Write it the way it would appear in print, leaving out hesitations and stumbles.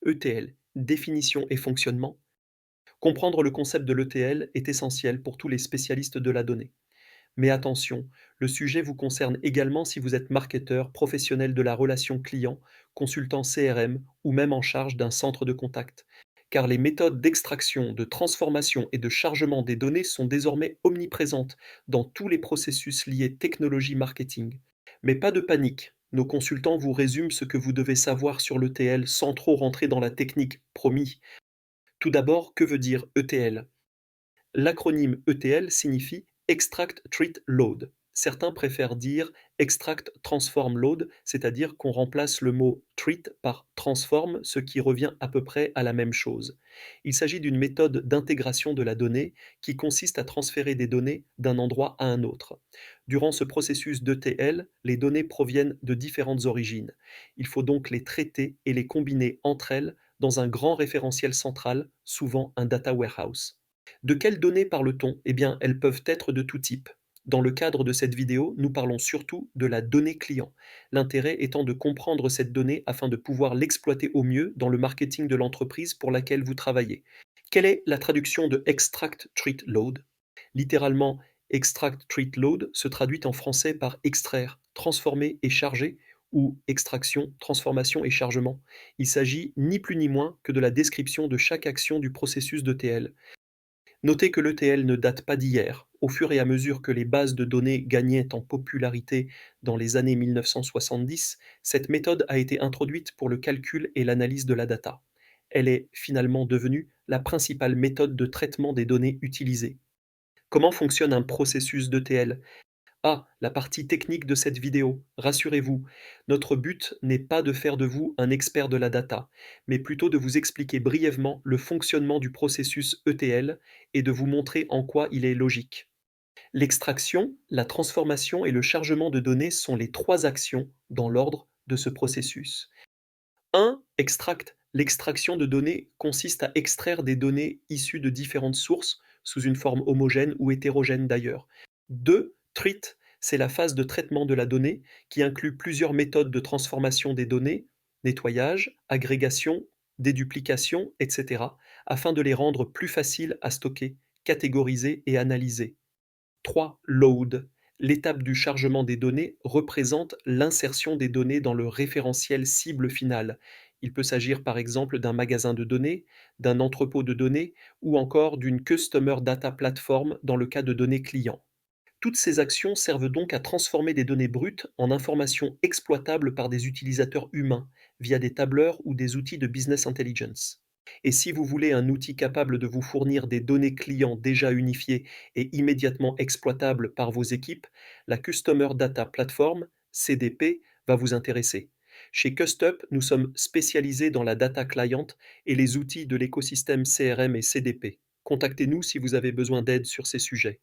ETL, définition et fonctionnement. Comprendre le concept de l'ETL est essentiel pour tous les spécialistes de la donnée. Mais attention, le sujet vous concerne également si vous êtes marketeur, professionnel de la relation client, consultant CRM ou même en charge d'un centre de contact. Car les méthodes d'extraction, de transformation et de chargement des données sont désormais omniprésentes dans tous les processus liés technologie marketing. Mais pas de panique, nos consultants vous résument ce que vous devez savoir sur l'ETL sans trop rentrer dans la technique, promis. Tout d'abord, que veut dire ETL? L'acronyme ETL signifie Extract Treat Load. Certains préfèrent dire Extract Transform Load, c'est-à-dire qu'on remplace le mot treat par transform, ce qui revient à peu près à la même chose. Il s'agit d'une méthode d'intégration de la donnée qui consiste à transférer des données d'un endroit à un autre. Durant ce processus d'ETL, les données proviennent de différentes origines. Il faut donc les traiter et les combiner entre elles dans un grand référentiel central, souvent un data warehouse. De quelles données parle-t-on? Eh bien, elles peuvent être de tout type. Dans le cadre de cette vidéo, nous parlons surtout de la donnée client, l'intérêt étant de comprendre cette donnée afin de pouvoir l'exploiter au mieux dans le marketing de l'entreprise pour laquelle vous travaillez. Quelle est la traduction de Extract Treat Load? Littéralement, Extract Treat Load se traduit en français par extraire, transformer et charger, ou extraction, transformation et chargement. Il s'agit ni plus ni moins que de la description de chaque action du processus d'ETL. Notez que l'ETL ne date pas d'hier. Au fur et à mesure que les bases de données gagnaient en popularité dans les années 1970, cette méthode a été introduite pour le calcul et l'analyse de la data. Elle est finalement devenue la principale méthode de traitement des données utilisées. Comment fonctionne un processus d'ETL? Ah, la partie technique de cette vidéo. Rassurez-vous, notre but n'est pas de faire de vous un expert de la data, mais plutôt de vous expliquer brièvement le fonctionnement du processus ETL et de vous montrer en quoi il est logique. L'extraction, la transformation et le chargement de données sont les trois actions dans l'ordre de ce processus. 1. Extract. L'extraction de données consiste à extraire des données issues de différentes sources, sous une forme homogène ou hétérogène d'ailleurs. 2. Treat. C'est la phase de traitement de la donnée qui inclut plusieurs méthodes de transformation des données, nettoyage, agrégation, déduplication, etc., afin de les rendre plus faciles à stocker, catégoriser et analyser. 3. Load. L'étape du chargement des données représente l'insertion des données dans le référentiel cible final. Il peut s'agir par exemple d'un magasin de données, d'un entrepôt de données ou encore d'une Customer Data Platform dans le cas de données clients. Toutes ces actions servent donc à transformer des données brutes en informations exploitables par des utilisateurs humains via des tableurs ou des outils de business intelligence. Et si vous voulez un outil capable de vous fournir des données clients déjà unifiées et immédiatement exploitables par vos équipes, la Customer Data Platform, CDP, va vous intéresser. Chez CustUp, nous sommes spécialisés dans la data client et les outils de l'écosystème CRM et CDP. Contactez-nous si vous avez besoin d'aide sur ces sujets.